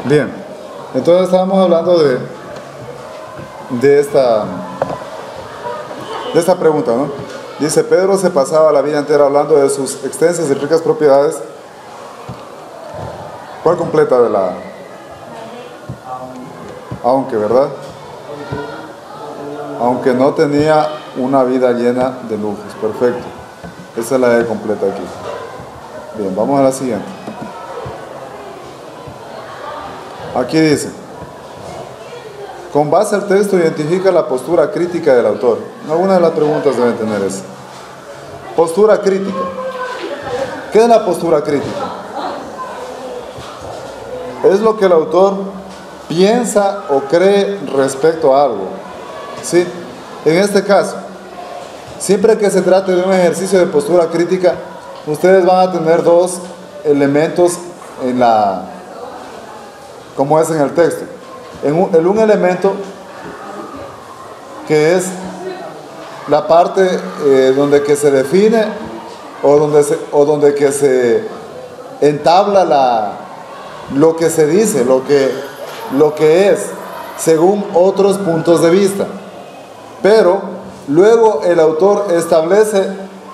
Bien, entonces estábamos hablando de esta pregunta, ¿no? Dice, Pedro se pasaba la vida entera hablando de sus extensas y ricas propiedades. ¿Cuál completa de la? Aunque, ¿verdad? Aunque no tenía una vida llena de lujos. Perfecto. Esa es la E completa aquí. Bien, vamos a la siguiente. Aquí dice, con base al texto identifica la postura crítica del autor. Algunas de las preguntas deben tener eso. Postura crítica. ¿Qué es la postura crítica? Es lo que el autor piensa o cree respecto a algo. ¿Sí? En este caso, siempre que se trate de un ejercicio de postura crítica, ustedes van a tener dos elementos como es en el texto. Un elemento que es la parte donde que se define o donde que se entabla lo que se dice, lo que es, según otros puntos de vista. Pero luego el autor establece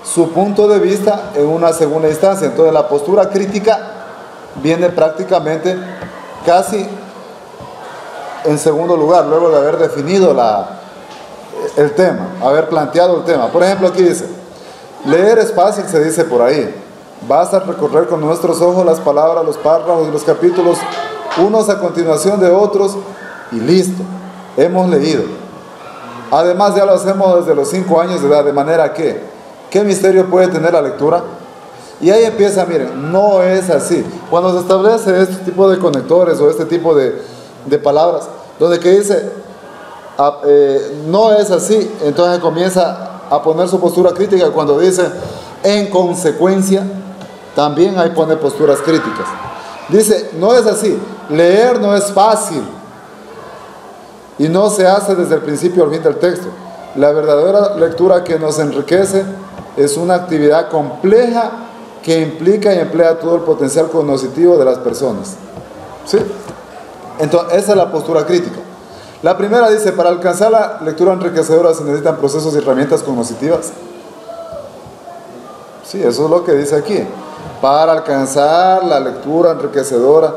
su punto de vista en una segunda instancia. Entonces la postura crítica viene prácticamente casi en segundo lugar, luego de haber definido el tema, haber planteado el tema. Por ejemplo, aquí dice, leer es fácil, se dice por ahí. Basta recorrer con nuestros ojos las palabras, los párrafos y los capítulos, unos a continuación de otros, y listo, hemos leído. Además ya lo hacemos desde los 5 años de edad, de manera que, ¿qué misterio puede tener la lectura? Y ahí empieza, miren, no es así. Cuando se establece este tipo de conectores o este tipo de palabras, donde que dice, no es así, entonces comienza a poner su postura crítica. Cuando dice, en consecuencia, también ahí pone posturas críticas. Dice, no es así, leer no es fácil y no se hace desde el principio al fin del texto. La verdadera lectura que nos enriquece es una actividad compleja que implica y emplea todo el potencial cognoscitivo de las personas. ¿Sí? Entonces, esa es la postura crítica. La primera dice, para alcanzar la lectura enriquecedora se necesitan procesos y herramientas cognoscitivas. Sí, eso es lo que dice aquí. Para alcanzar la lectura enriquecedora.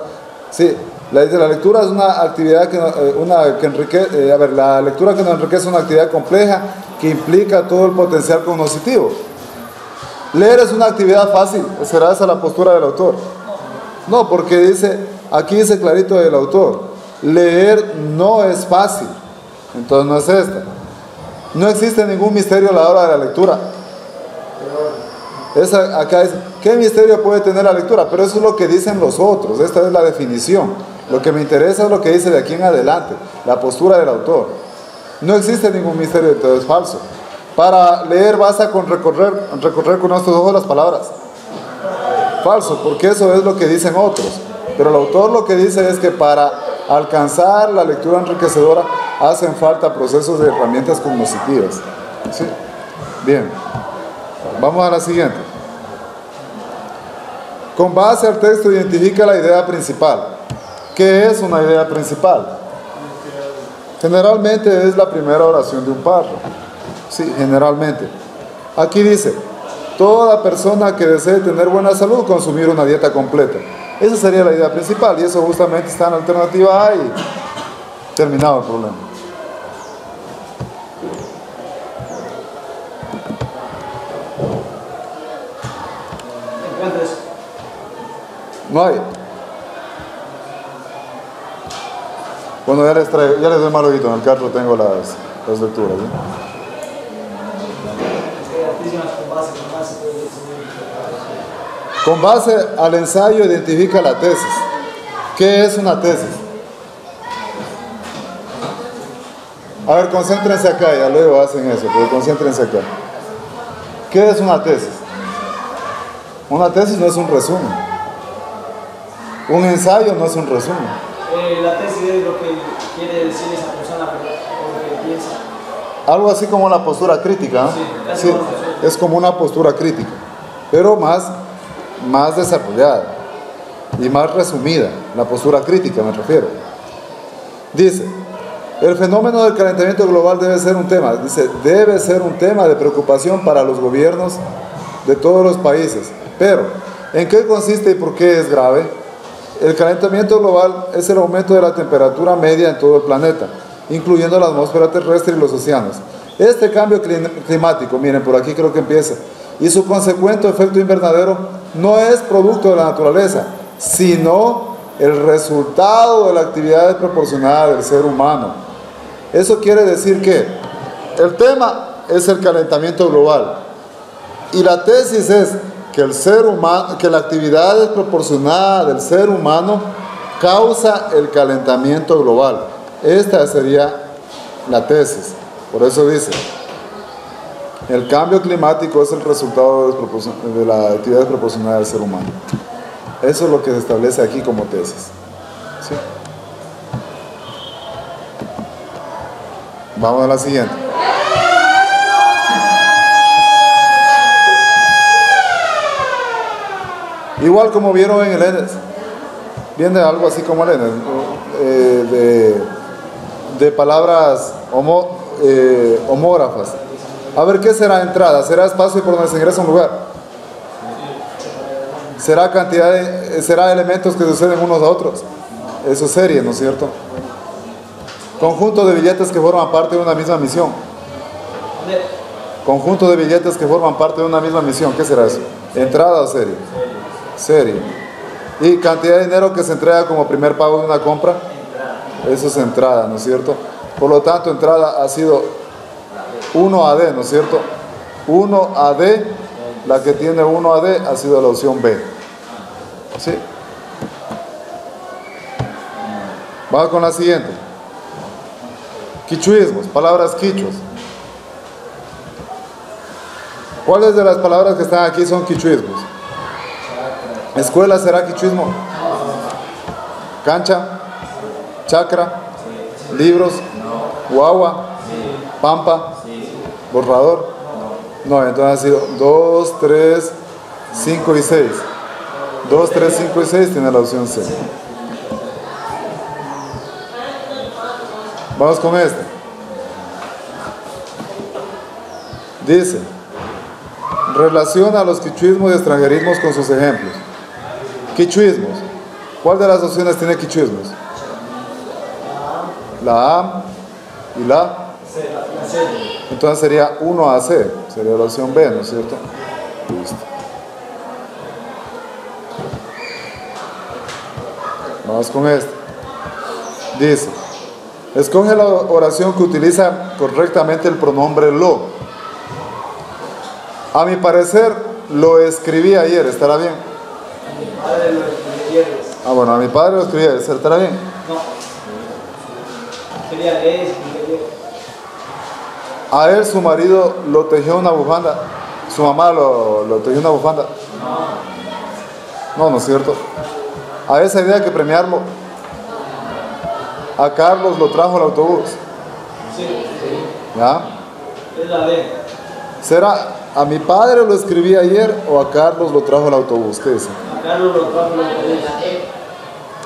Sí, la lectura es una actividad la lectura que nos enriquece es una actividad compleja que implica todo el potencial cognoscitivo. Leer es una actividad fácil. ¿Será esa la postura del autor? No, porque aquí dice clarito el autor, leer no es fácil. Entonces no es esta. No existe ningún misterio a la hora de la lectura. Acá dice, ¿qué misterio puede tener la lectura? Pero eso es lo que dicen los otros. Esta es la definición. Lo que me interesa es lo que dice de aquí en adelante, la postura del autor. No existe ningún misterio, entonces es falso. Para leer basta con recorrer con nuestros ojos las palabras. Falso, porque eso es lo que dicen otros. Pero el autor lo que dice es que para alcanzar la lectura enriquecedora hacen falta procesos de herramientas cognoscitivas. ¿Sí? Bien, vamos a la siguiente. Con base al texto identifica la idea principal. ¿Qué es una idea principal? Generalmente es la primera oración de un párrafo. Sí, generalmente. Aquí dice, toda persona que desee tener buena salud, consumir una dieta completa. Esa sería la idea principal, y eso justamente está en la alternativa A y terminado el problema. No hay. Bueno, ya les doy mal oído, en el carro tengo las lecturas, ¿sí? Con base al ensayo identifica la tesis. ¿Qué es una tesis? A ver, concéntrense acá, ya luego hacen eso, pero concéntrense acá. ¿Qué es una tesis? Una tesis no es un resumen. Un ensayo no es un resumen. La tesis es lo que quiere decir esa persona o lo que piensa. Algo así como la postura crítica, ¿no? Sí, es como una postura crítica, pero más desarrollada. y más resumida, la postura crítica me refiero. Dice, el fenómeno del calentamiento global debe ser un tema, dice, debe ser un tema de preocupación para los gobiernos de todos los países. Pero, ¿en qué consiste y por qué es grave? El calentamiento global es el aumento de la temperatura media en todo el planeta, incluyendo la atmósfera terrestre y los océanos. Este cambio climático, miren, por aquí creo que empieza, y su consecuente efecto invernadero no es producto de la naturaleza, sino el resultado de la actividad desproporcionada del ser humano. Eso quiere decir que el tema es el calentamiento global y la tesis es que la actividad desproporcionada del ser humano causa el calentamiento global. Esta sería la tesis. Por eso dice, el cambio climático es el resultado de la actividad desproporcionada del ser humano. Eso es lo que se establece aquí como tesis. ¿Sí? Vamos a la siguiente. Igual como vieron en el ENES, viene algo así como el ENES, de palabras homógrafas. A ver, ¿qué será entrada? ¿Será espacio por donde se ingresa a un lugar? ¿Será elementos que suceden unos a otros? Eso es serie, ¿no es cierto? Conjunto de billetes que forman parte de una misma misión. Conjunto de billetes que forman parte de una misma misión. ¿Qué será eso? ¿Entrada o serie? Serie. ¿Y cantidad de dinero que se entrega como primer pago de una compra? Eso es entrada, ¿no es cierto? Por lo tanto, entrada ha sido 1AD, ¿no es cierto? 1AD, la que tiene 1AD ha sido la opción B. ¿Sí? Vamos con la siguiente. Quichuismos, palabras quichuas. ¿Cuáles de las palabras que están aquí son quichuismos? ¿Escuela será quichuismo? ¿Cancha? ¿Chacra? ¿Libros? ¿Guagua? ¿Pampa? ¿Borrador? No, entonces ha sido 2, 3, 5 y 6. 2, 3, 5 y 6 tiene la opción C. Vamos con este. Dice, relaciona los quichuismos y extranjerismos con sus ejemplos. Quichuismos. ¿Cuál de las opciones tiene quichuismos? La A y la C. Entonces sería 1AC, sería la opción B, ¿no es cierto? Listo. Vamos con este. Dice, escoge la oración que utiliza correctamente el pronombre lo. A mi parecer, lo escribí ayer, ¿estará bien? A mi padre lo escribí ayer. Ah, bueno, a mi padre lo escribí ayer, ¿estará bien? No. Quería leer, escribí ayer. A él su marido lo tejió una bufanda. Su mamá lo tejió una bufanda. No, no es cierto. A esa idea hay que premiarlo. A Carlos lo trajo el autobús. Sí. ¿Ya? Es la D. ¿Será a mi padre lo escribí ayer o a Carlos lo trajo el autobús? ¿Qué dice? A Carlos lo trajo el autobús.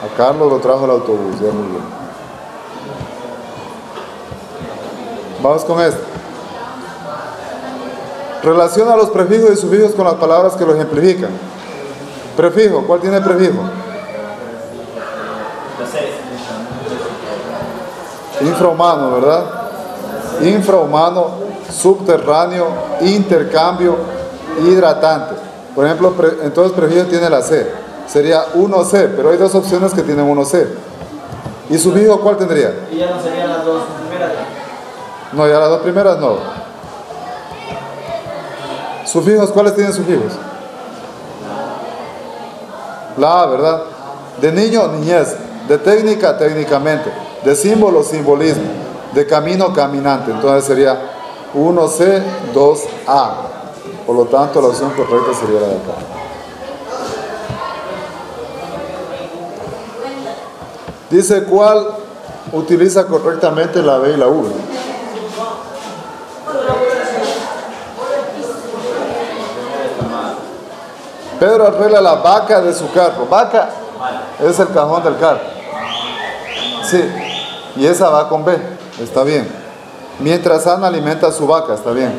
A Carlos lo trajo el autobús, ya muy bien. Vamos con esto. Relaciona los prefijos y sufijos con las palabras que lo ejemplifican. Prefijo, ¿cuál tiene prefijo? Infrahumano, ¿verdad? Infrahumano, subterráneo, intercambio, hidratante. Por ejemplo, entonces prefijo tiene la C. Sería 1C, pero hay dos opciones que tienen 1C. ¿Y sufijo cuál tendría? Y ya no serían las dos primeras. No, ya las dos primeras no. ¿Sufijos? ¿Cuáles tienen sufijos? La A, ¿verdad? De niño, niñez. De técnica, técnicamente. De símbolo, simbolismo. De camino, caminante. Entonces sería 1C, 2A. Por lo tanto, la opción correcta sería la de acá. Dice, ¿cuál utiliza correctamente la B y la U? Pedro arregla la vaca de su carro. Vaca Es el cajón del carro. Sí. Y esa va con B. Está bien. Mientras Ana alimenta a su vaca. Está bien.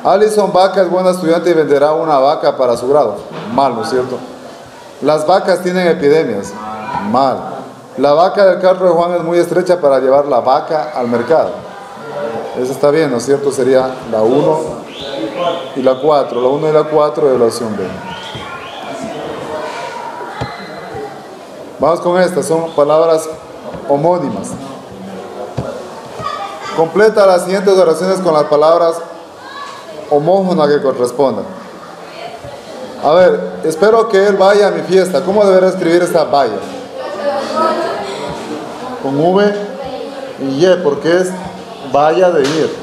Alison Vaca es buena estudiante y venderá una vaca para su grado. Mal, ¿no es cierto? Las vacas tienen epidemias. Mal. La vaca del carro de Juan es muy estrecha para llevar la vaca al mercado. Eso está bien, ¿no es cierto? Sería la 1 y la 4. La 1 y la 4 de la opción B. Vamos con estas. Son palabras homónimas. Completa las siguientes oraciones con las palabras homófonas que correspondan. A ver, espero que él vaya a mi fiesta. ¿Cómo deberá escribir esta vaya? Con V y Y, porque es vaya de ir.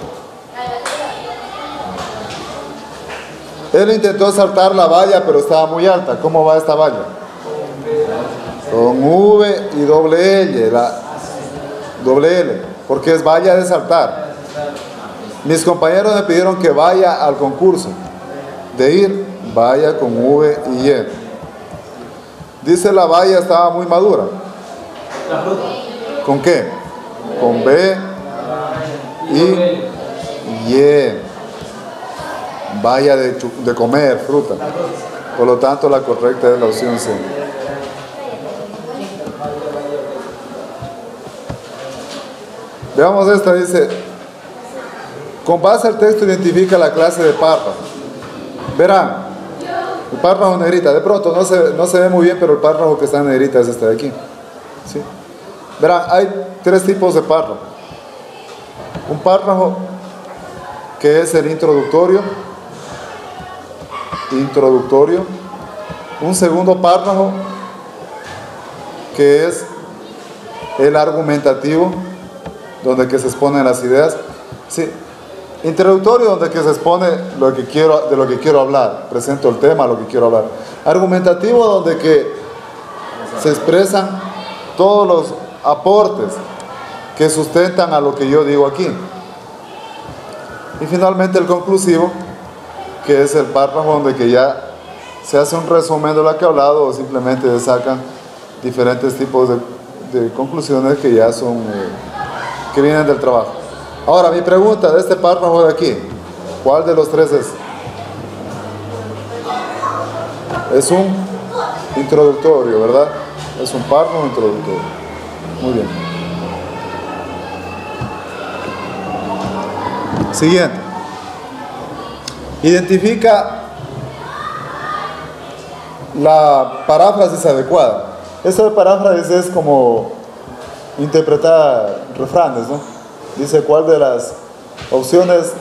Él intentó saltar la valla, pero estaba muy alta. ¿Cómo va esta valla? Con V y doble L, doble L, porque es valla de saltar. Mis compañeros me pidieron que vaya al concurso. De ir, vaya con V y Y. Dice la valla estaba muy madura. ¿Con qué? Con B y Y. Vaya de comer fruta. Por lo tanto, la correcta es la opción C. Veamos esta, dice, con base al texto identifica la clase de párrafo. Verán, el párrafo negrita, de pronto no se ve muy bien, pero el párrafo que está en negrita es este de aquí. ¿Sí? Verán, hay tres tipos de párrafo. Un párrafo que es el introductorio. Un segundo párrafo que es el argumentativo, donde que se exponen las ideas. Sí. Introductorio, donde que se expone de lo que quiero hablar, presento el tema, lo que quiero hablar. Argumentativo, donde que se expresan todos los aportes que sustentan a lo que yo digo aquí. Y finalmente el conclusivo, que es el párrafo donde que ya se hace un resumen de lo que he hablado, o simplemente se sacan diferentes tipos de conclusiones que ya son que vienen del trabajo. Ahora, mi pregunta de este párrafo de aquí, ¿cuál de los tres es? Es un introductorio, ¿verdad? Es un párrafo introductorio. Muy bien. Siguiente. Identifica la paráfrasis adecuada. Esta paráfrasis es como interpretar refranes, ¿no? Dice cuál de las opciones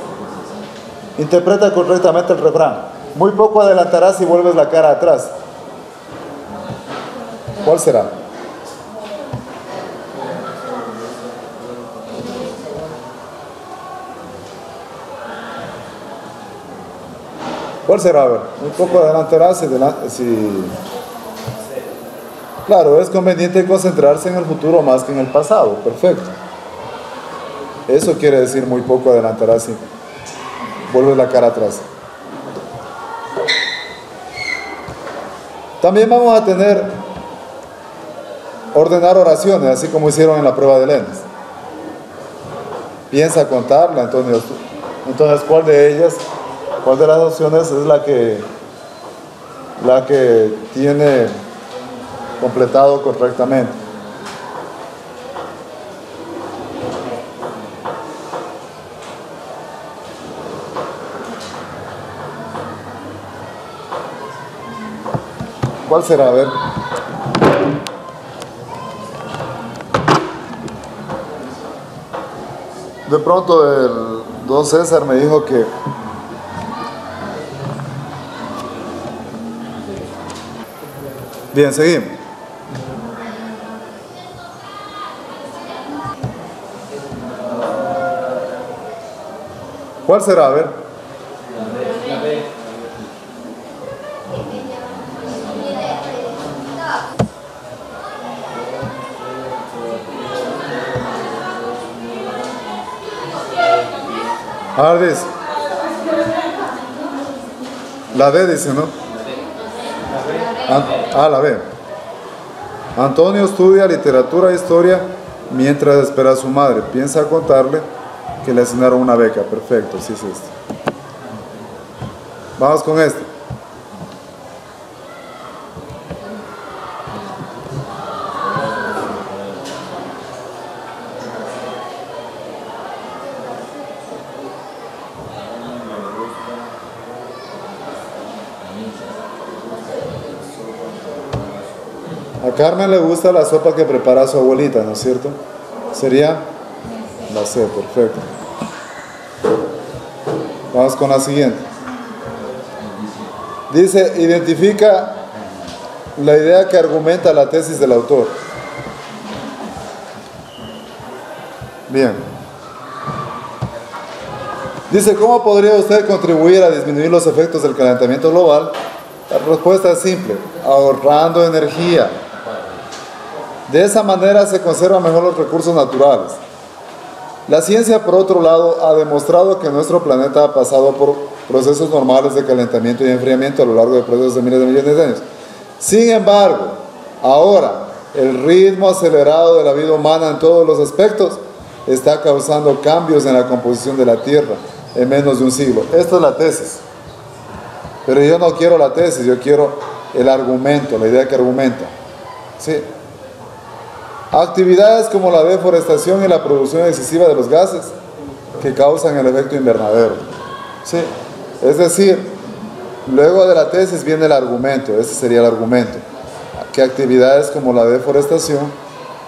interpreta correctamente el refrán. Muy poco adelantarás si vuelves la cara atrás. ¿Cuál será? ¿Cuál será? A ver, muy poco adelantarás si... Claro, es conveniente concentrarse en el futuro más que en el pasado. Perfecto. Eso quiere decir muy poco adelantarás si vuelves la cara atrás. También vamos a ordenar oraciones, así como hicieron en la prueba de Lenz. Piensa contarla, entonces, ¿cuál de ellas, cuál de las opciones es la que tiene completado correctamente? ¿Cuál será? A ver. De pronto el don César me dijo que bien, seguimos. ¿Cuál será? A ver. A ver, dice. La D dice, ¿no? Ah, la B. Antonio estudia literatura e historia mientras espera a su madre. Piensa contarle que le asignaron una beca. Perfecto, sí es esto. Vamos con este. A Carmen le gusta la sopa que prepara su abuelita, ¿no es cierto? Sería la C, perfecto. Vamos con la siguiente. Dice, identifica la idea que argumenta la tesis del autor. Bien. Dice, ¿cómo podría usted contribuir a disminuir los efectos del calentamiento global? La respuesta es simple, ahorrando energía. De esa manera se conservan mejor los recursos naturales. La ciencia, por otro lado, ha demostrado que nuestro planeta ha pasado por procesos normales de calentamiento y enfriamiento a lo largo de procesos de miles de millones de años. Sin embargo, ahora, el ritmo acelerado de la vida humana en todos los aspectos está causando cambios en la composición de la Tierra en menos de un siglo. Esta es la tesis. Pero yo no quiero la tesis, yo quiero el argumento, la idea que argumenta. ¿Sí? Actividades como la deforestación y la producción excesiva de los gases que causan el efecto invernadero. ¿Sí? Es decir, luego de la tesis viene el argumento, ese sería el argumento. Que actividades como la deforestación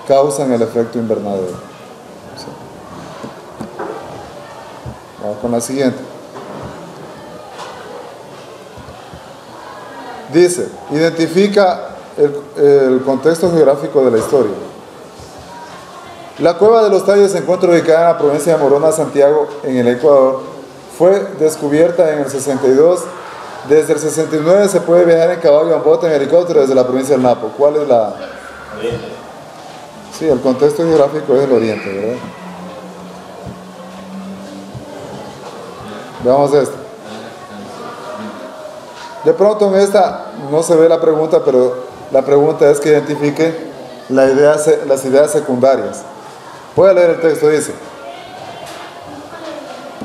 causan el efecto invernadero. ¿Sí? Vamos con la siguiente. Dice, identifica el contexto geográfico de la historia. La cueva de los Tallos se encuentra ubicada en la provincia de Morona, Santiago, en el Ecuador. Fue descubierta en el 62. Desde el 69 se puede viajar en caballo, en bote, en helicóptero desde la provincia del Napo. ¿Cuál es la...? Oriente. Sí, el contexto geográfico es el oriente, ¿verdad? Veamos esto. De pronto en esta no se ve la pregunta, pero la pregunta es que identifique las ideas secundarias. Voy a leer el texto, dice: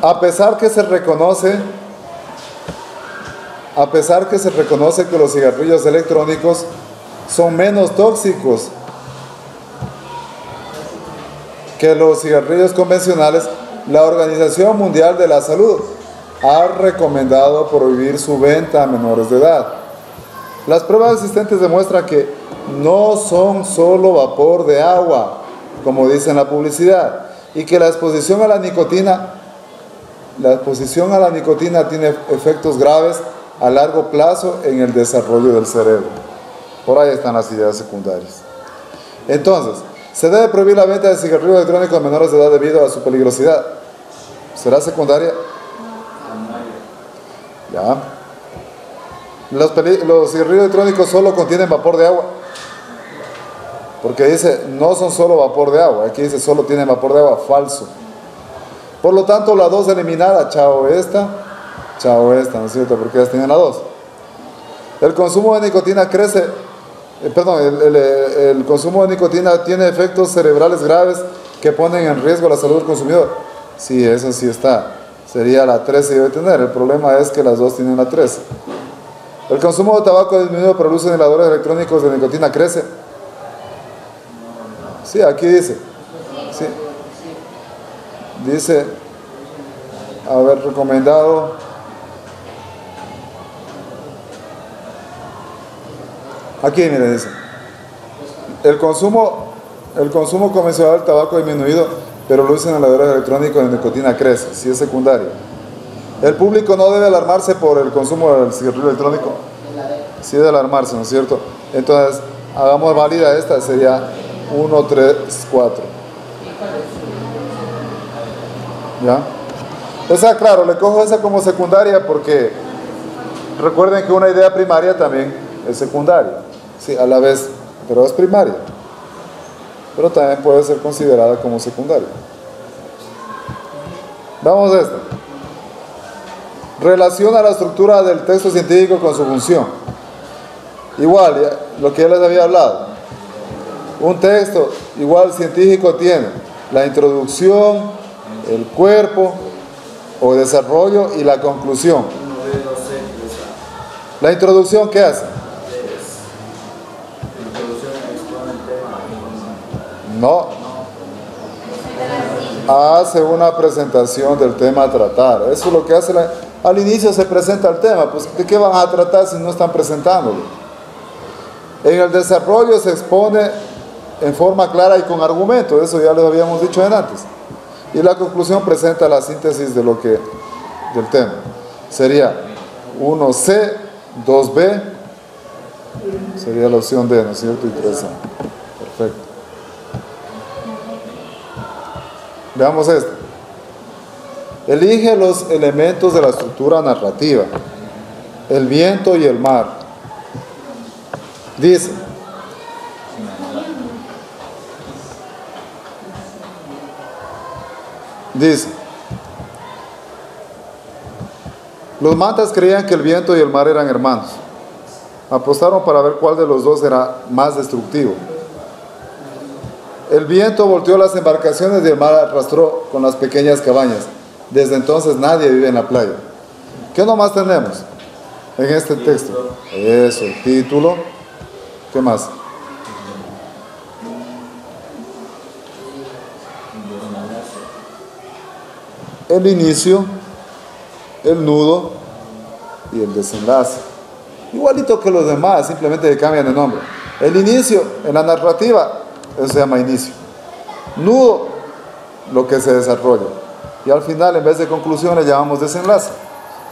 a pesar que se reconoce que los cigarrillos electrónicos son menos tóxicos que los cigarrillos convencionales, la Organización Mundial de la Salud ha recomendado prohibir su venta a menores de edad. Las pruebas existentes demuestran que no son solo vapor de agua, como dice en la publicidad, y que la exposición a la nicotina tiene efectos graves a largo plazo en el desarrollo del cerebro. Por ahí están las ideas secundarias. Entonces, se debe prohibir la venta de cigarrillos electrónicos a menores de edad debido a su peligrosidad. ¿Será secundaria? Ya. Los cigarrillos electrónicos solo contienen vapor de agua. Porque dice, no son solo vapor de agua. Aquí dice, solo tienen vapor de agua. Falso. Por lo tanto, la 2 eliminada. Chao esta, ¿no es cierto? Porque ellas tienen la 2. El consumo de nicotina crece. El consumo de nicotina tiene efectos cerebrales graves que ponen en riesgo la salud del consumidor. Sí, eso sí está. Sería la 13 debe tener. El problema es que las dos tienen la 13. El consumo de tabaco disminuido por el uso de inhaladores electrónicos de nicotina crece. Sí, aquí dice. Sí. Dice haber recomendado. Aquí, mire, dice. El consumo convencional del tabaco ha disminuido, pero el uso de inhaladores electrónicos de nicotina crece. Sí, es secundario. El público no debe alarmarse por el consumo del cigarrillo electrónico. Sí debe alarmarse, ¿no es cierto? Entonces, hagamos válida esta, sería 1, 3, 4. ¿Ya? O sea, claro, le cojo esa como secundaria porque recuerden que una idea primaria también es secundaria. Sí, a la vez, pero es primaria. Pero también puede ser considerada como secundaria. Vamos a esto. Relaciona la estructura del texto científico con su función. Igual, lo que ya les había hablado. Un texto igual científico tiene la introducción, el cuerpo o desarrollo y la conclusión. La introducción, ¿qué hace? No. Hace una presentación del tema a tratar. Eso es lo que hace. Al inicio se presenta el tema. Pues, ¿de qué van a tratar si no están presentándolo? En el desarrollo se expone en forma clara y con argumentos. Eso ya les habíamos dicho antes. Y la conclusión presenta la síntesis de lo que, del tema. Sería 1C, 2B. Sería la opción D, ¿no es cierto? Y 3A. Perfecto. Veamos esto. Elige los elementos de la estructura narrativa. El viento y el mar. Dice. Los mantas creían que el viento y el mar eran hermanos. Apostaron para ver cuál de los dos era más destructivo. El viento volteó las embarcaciones y el mar arrastró con las pequeñas cabañas. Desde entonces nadie vive en la playa. ¿Qué nomás tenemos en este texto? Eso, el título. ¿Qué más? El inicio, el nudo y el desenlace. Igualito que los demás, simplemente cambian de nombre. El inicio, en la narrativa, eso se llama inicio. Nudo, lo que se desarrolla. Y al final, en vez de conclusión, le llamamos desenlace.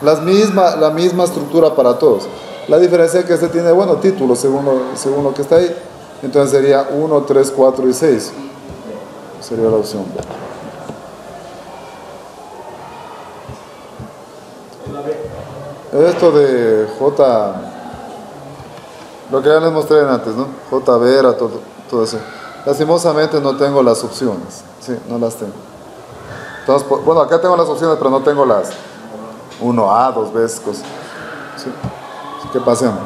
La misma estructura para todos. La diferencia es que este tiene, bueno, título según lo que está ahí. Entonces sería 1, 3, 4 y 6. Sería la opción B. Esto de J, lo que ya les mostré antes, ¿no? J, Vera, todo eso. Lastimosamente no tengo las opciones. Sí, no las tengo. Entonces, bueno, acá tengo las opciones, pero no tengo las 1A, 2B, cosas. ¿Sí? Así que pasemos.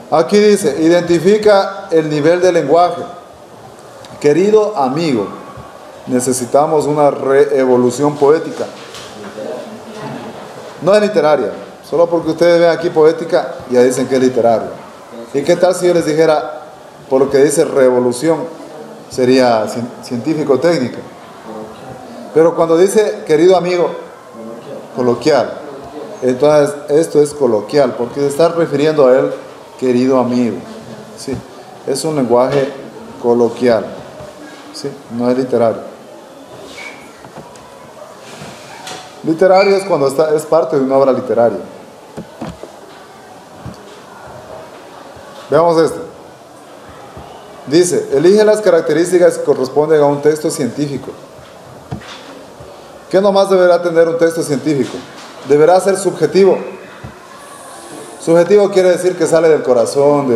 Aquí dice, identifica el nivel de lenguaje. Querido amigo, necesitamos una reevolución poética. No es literaria. Solo porque ustedes ven aquí poética, ya dicen que es literaria. ¿Y qué tal si yo les dijera, por lo que dice revolución, sería científico-técnica? Pero cuando dice querido amigo, coloquial. Entonces, esto es coloquial, porque se está refiriendo a él, querido amigo. ¿Sí? Es un lenguaje coloquial. ¿Sí? No es literario. Literario es cuando es parte de una obra literaria. Veamos esto. Dice, elige las características que corresponden a un texto científico. ¿Qué nomás deberá tener un texto científico? Deberá ser subjetivo. Subjetivo quiere decir que sale del corazón,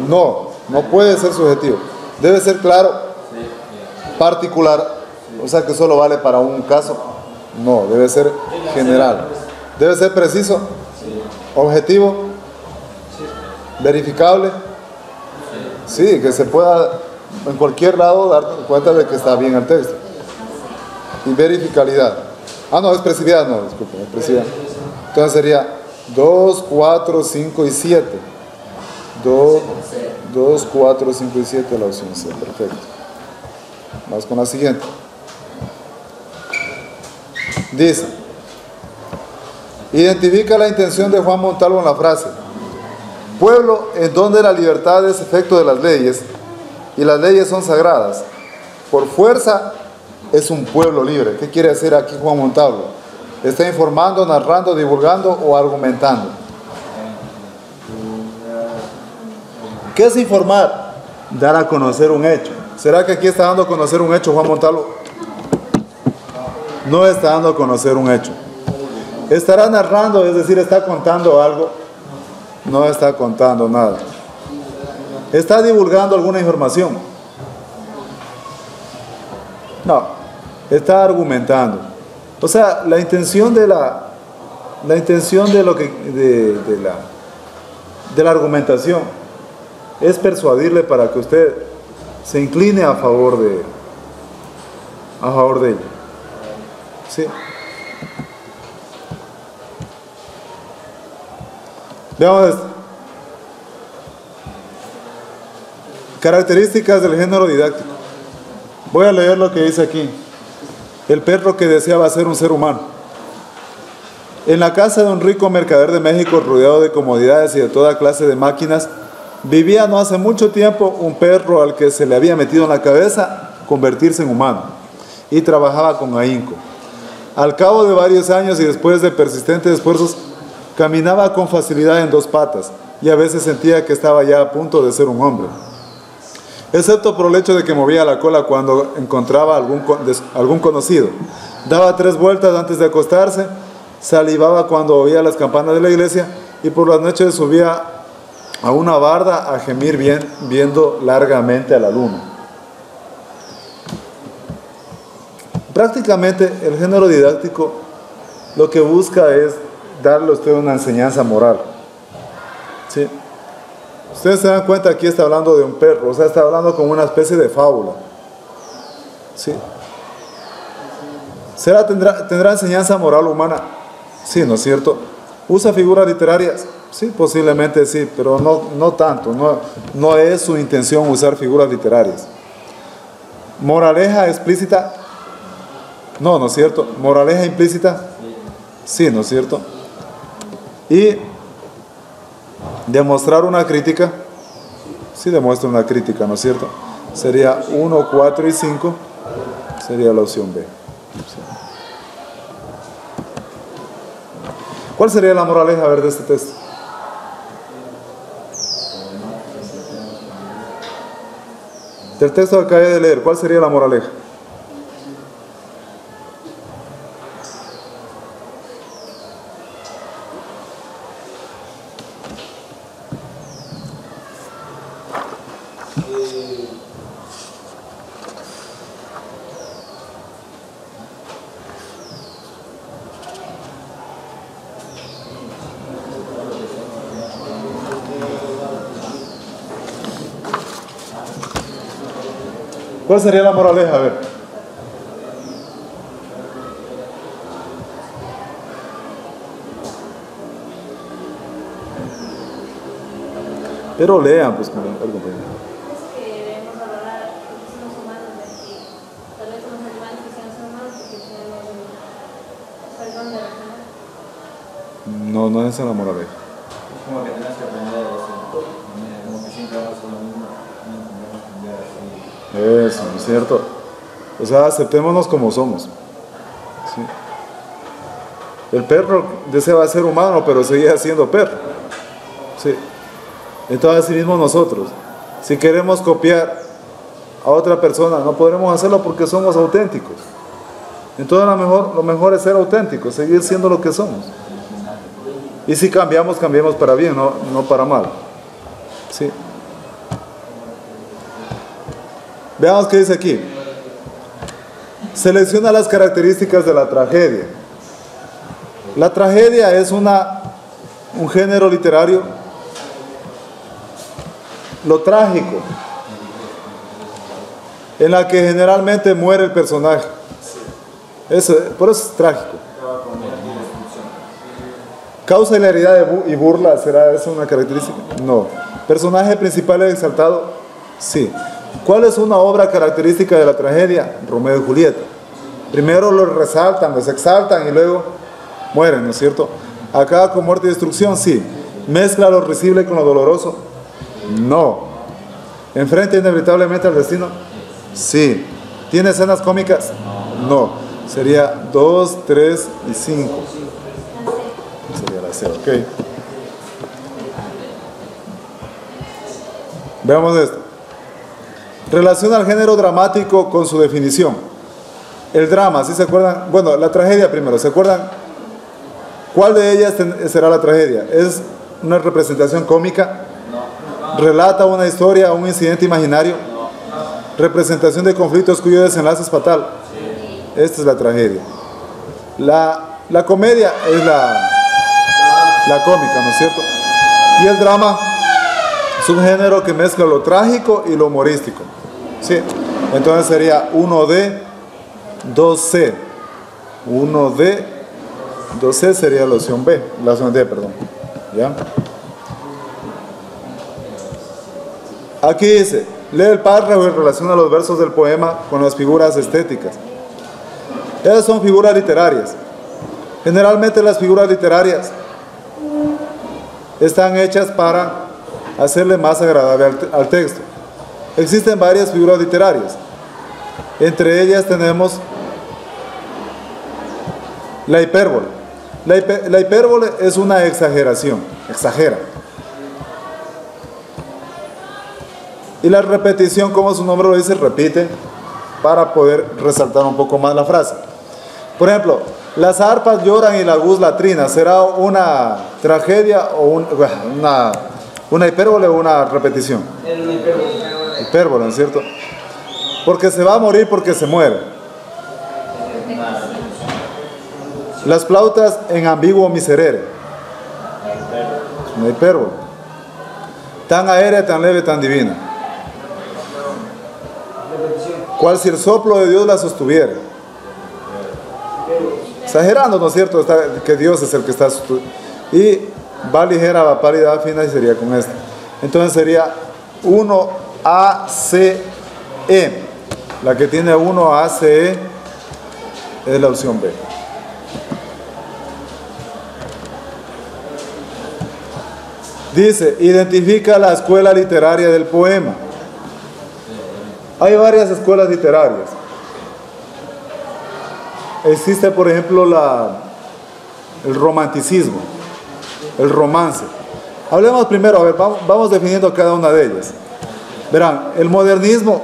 no puede ser subjetivo. Debe ser claro, particular, o sea que solo vale para un caso. No, debe ser general. Debe ser preciso, objetivo, verificable. Sí, que se pueda en cualquier lado dar cuenta de que está bien el texto. Y verificabilidad. No, expresividad, no, disculpen, expresividad. Entonces sería 2, 4, 5 y 7. 2, 4, 5 y 7 la opción C, perfecto. Vamos con la siguiente. Dice, identifica la intención de Juan Montalvo en la frase: pueblo en donde la libertad es efecto de las leyes y las leyes son sagradas. Por fuerza es un pueblo libre. ¿Qué quiere decir aquí Juan Montalvo? ¿Está informando, narrando, divulgando o argumentando? ¿Qué es informar? Dar a conocer un hecho. ¿Será que aquí está dando a conocer un hecho Juan Montalvo? No está dando a conocer un hecho. Estará narrando, es decir, está contando algo. No está contando nada. Está divulgando alguna información. No, está argumentando. O sea, la intención de la argumentación es persuadirle para que usted se incline a favor de ella. ¿Sí? Veamos esto. Características del género didáctico. Voy a leer lo que dice aquí. El perro que deseaba ser un ser humano. En la casa de un rico mercader de México, rodeado de comodidades y de toda clase de máquinas, vivía no hace mucho tiempo un perro al que se le había metido en la cabeza convertirse en humano, y trabajaba con ahínco. Al cabo de varios años y después de persistentes esfuerzos, caminaba con facilidad en dos patas, y a veces sentía que estaba ya a punto de ser un hombre, excepto por el hecho de que movía la cola cuando encontraba algún conocido. Daba 3 vueltas antes de acostarse, salivaba cuando oía las campanas de la iglesia, y por las noches subía a una barda a gemir viendo largamente a la luna. Prácticamente el género didáctico lo que busca es darle a usted una enseñanza moral. ¿Sí? Ustedes se dan cuenta, aquí está hablando de un perro, o sea, está hablando como una especie de fábula. ¿Sí? ¿Tendrá enseñanza moral humana? Sí, ¿no es cierto? ¿Usa figuras literarias? Sí, posiblemente sí, pero no tanto, no es su intención usar figuras literarias. ¿Moraleja explícita? No, ¿no es cierto? ¿Moraleja implícita? Sí, ¿no es cierto? Y demostrar una crítica, sí demuestra una crítica, ¿no es cierto? Sería 1, 4 y 5, sería la opción B. Sí. ¿Cuál sería la moraleja, a ver, de este texto? Del texto que acabé de leer, ¿cuál sería la moraleja? ¿Cuál sería la moraleja? A ver. Pero lean, pues, como algo. Es que debemos valorar que somos humanos, de que tal vez somos animales que sean humanos porque tenemos perdón de razonar. No es esa la moraleja. Es como que tenemos que aprender eso, como que siempre vamos a hacer lo mismo, no podemos cambiar así. Eso, ¿no es cierto? O sea, aceptémonos como somos. ¿Sí? El perro deseaba ser humano, pero seguía siendo perro. ¿Sí? Entonces, así mismo nosotros, si queremos copiar a otra persona, no podremos hacerlo porque somos auténticos. Entonces, lo mejor es ser auténticos, seguir siendo lo que somos. Y si cambiamos para bien, no para mal. ¿Sí? Veamos qué dice aquí. Selecciona las características de la tragedia. La tragedia es un género literario. Lo trágico, en la que generalmente muere el personaje. Por eso es trágico. ¿Causa hilaridad y burla? ¿Será eso una característica? No. ¿Personaje principal es exaltado? Sí. ¿Cuál es una obra característica de la tragedia? Romeo y Julieta. Primero los resaltan, los exaltan y luego mueren, ¿no es cierto? Acaba con muerte y destrucción, sí. ¿Mezcla lo risible con lo doloroso? No. ¿Enfrenta inevitablemente al destino? Sí. ¿Tiene escenas cómicas? No. Sería 2, 3 y 5. Sería la C, ok. Veamos esto. Relaciona el género dramático con su definición. El drama, ¿sí se acuerdan? Bueno, la tragedia primero, ¿se acuerdan? ¿Cuál de ellas será la tragedia? ¿Es una representación cómica? ¿Relata una historia, un incidente imaginario? ¿Representación de conflictos cuyo desenlace es fatal? Esta es la tragedia. La comedia es la cómica, ¿no es cierto? Y el drama Es un género que mezcla lo trágico y lo humorístico. ¿Sí? Entonces sería 1D, 2C. 1D, 2C sería la opción B, la opción D, perdón. ¿Ya? Aquí dice, lee el párrafo y relaciona los versos del poema con las figuras estéticas. Esas son figuras literarias. Generalmente las figuras literarias están hechas para hacerle más agradable al texto. Existen varias figuras literarias. Entre ellas tenemos la hipérbole. La hipérbole es una exageración, exagera. Y la repetición, como su nombre lo dice, repite para poder resaltar un poco más la frase. Por ejemplo, las arpas lloran y la gusla trina. ¿Será una tragedia o una hipérbole o una repetición? Es una hipérbole. Hipérbole, ¿no es cierto? Porque se va a morir porque se muere. Las flautas en ambiguo miserere. Es una hipérbole. Tan aérea, tan leve, tan divina. Cual si el soplo de Dios la sostuviera. Exagerando, ¿no es cierto? Que Dios es el que está y va ligera, va pálida, va fina y sería con esta. Entonces sería 1ACE. La que tiene 1ACE es la opción B. Dice, identifica la escuela literaria del poema. Hay varias escuelas literarias. Existe, por ejemplo, el romanticismo, el romance. Hablemos primero, a ver, vamos definiendo cada una de ellas. Verán, el modernismo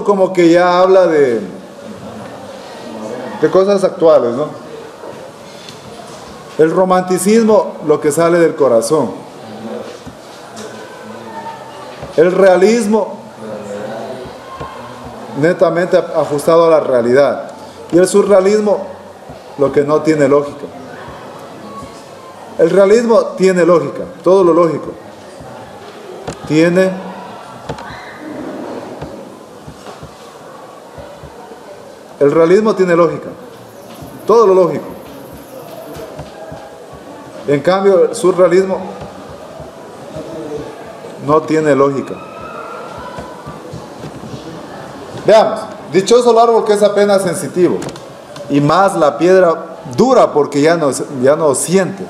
como que ya habla de cosas actuales, ¿no? El romanticismo, lo que sale del corazón. El realismo, netamente ajustado a la realidad. Y el surrealismo, lo que no tiene lógica. El realismo tiene lógica, todo lo lógico tiene el realismo tiene lógica, todo lo lógico. En cambio, el surrealismo no tiene lógica. Veamos, dichoso el árbol que es apenas sensitivo, y más la piedra dura porque ya no siente.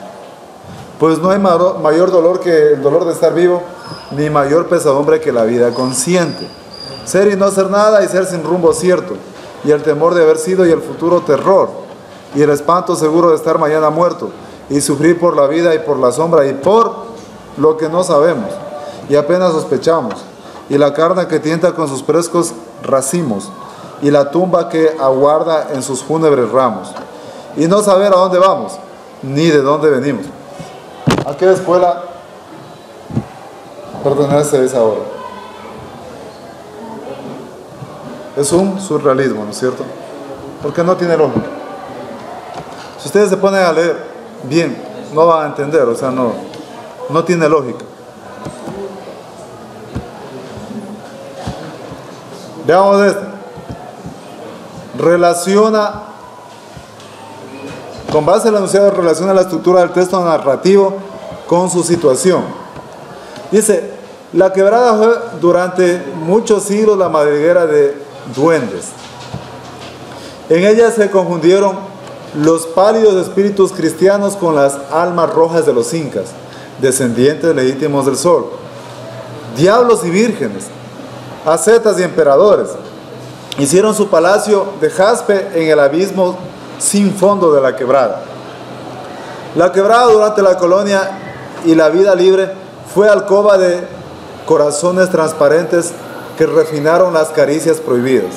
Pues no hay mayor dolor que el dolor de estar vivo, ni mayor pesadumbre que la vida consciente. Ser y no ser nada, y ser sin rumbo cierto, y el temor de haber sido y el futuro terror, y el espanto seguro de estar mañana muerto, y sufrir por la vida y por la sombra y por lo que no sabemos y apenas sospechamos, y la carne que tienta con sus frescos racimos, y la tumba que aguarda en sus fúnebres ramos, y no saber a dónde vamos ni de dónde venimos. ¿A qué escuela pertenece esa obra? Es un surrealismo, ¿no es cierto? Porque no tiene lógica. Si ustedes se ponen a leer bien, no van a entender, o sea, no tiene lógica. Veamos esto. Con base en el enunciado, relaciona la estructura del texto narrativo con su situación. Dice, la quebrada fue durante muchos siglos la madriguera de duendes. En ella se confundieron los pálidos espíritus cristianos con las almas rojas de los incas, descendientes legítimos del sol, diablos y vírgenes, ascetas y emperadores. Hicieron su palacio de jaspe en el abismo sin fondo de la quebrada. La quebrada durante la colonia y la vida libre fue alcoba de corazones transparentes que refinaron las caricias prohibidas.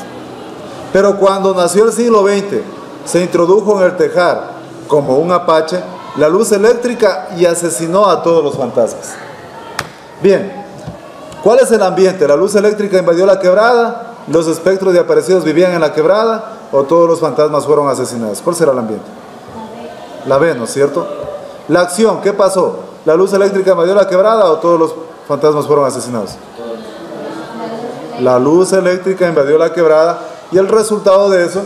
Pero cuando nació el siglo XX, se introdujo en el tejar, como un apache, la luz eléctrica y asesinó a todos los fantasmas. Bien, ¿cuál es el ambiente? ¿La luz eléctrica invadió la quebrada? ¿Los espectros de aparecidos vivían en la quebrada? ¿O todos los fantasmas fueron asesinados? ¿Cuál será el ambiente? La B, ¿no es cierto? La acción, ¿qué pasó? ¿La luz eléctrica invadió la quebrada o todos los fantasmas fueron asesinados? La luz eléctrica invadió la quebrada y el resultado de eso,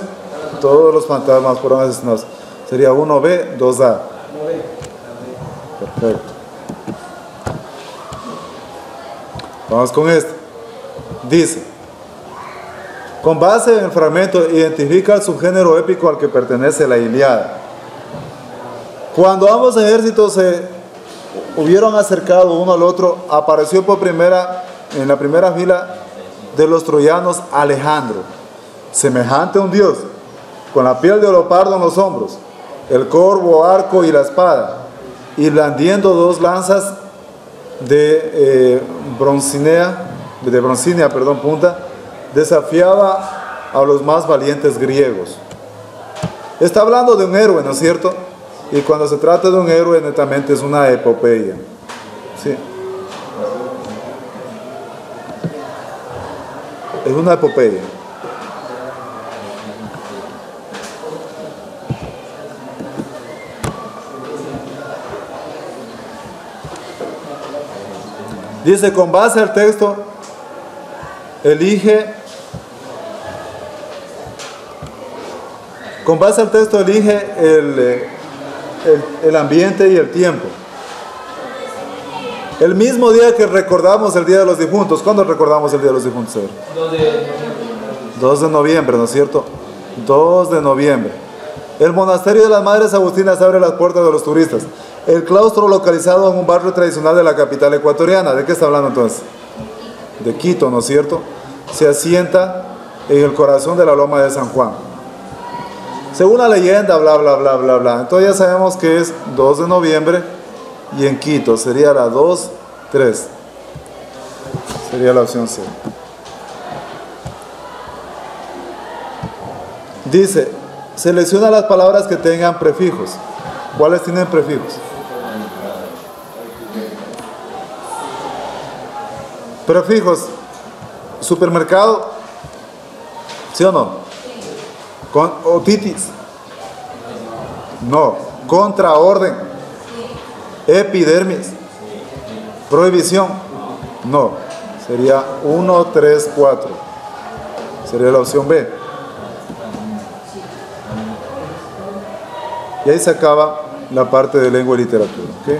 todos los fantasmas fueron asesinados. Sería 1B, 2A. Perfecto. Vamos con este. Dice, con base en el fragmento, identifica el subgénero épico al que pertenece la Ilíada. Cuando ambos ejércitos se hubieron acercado uno al otro, apareció en la primera fila de los troyanos Alejandro, semejante a un dios, con la piel de leopardo en los hombros, el corvo, arco y la espada, y blandiendo 2 lanzas de broncínea, punta, desafiaba a los más valientes griegos. Está hablando de un héroe, ¿no es cierto? Y cuando se trata de un héroe, netamente es una epopeya. Sí. Es una epopeya. Dice, con base al texto, elige el ambiente y el tiempo. El mismo día que recordamos el Día de los Difuntos. ¿Cuándo recordamos el Día de los Difuntos? 2 de noviembre, ¿no es cierto? 2 de noviembre. El monasterio de las Madres Agustinas abre las puertas de los turistas. El claustro, localizado en un barrio tradicional de la capital ecuatoriana. ¿De qué está hablando entonces? De Quito, ¿no es cierto? Se asienta en el corazón de la loma de San Juan. Según la leyenda, bla, bla, bla, bla, bla. Entonces ya sabemos que es 2 de noviembre y en Quito. Sería la 2, 3. Sería la opción C. Dice, selecciona las palabras que tengan prefijos. ¿Cuáles tienen prefijos? Prefijos. Supermercado. ¿Sí o no? Con otitis. No. Contraorden. Epidermis. Prohibición. No. Sería 1, 3, 4. Sería la opción B. Y ahí se acaba la parte de lengua y literatura. ¿Okay?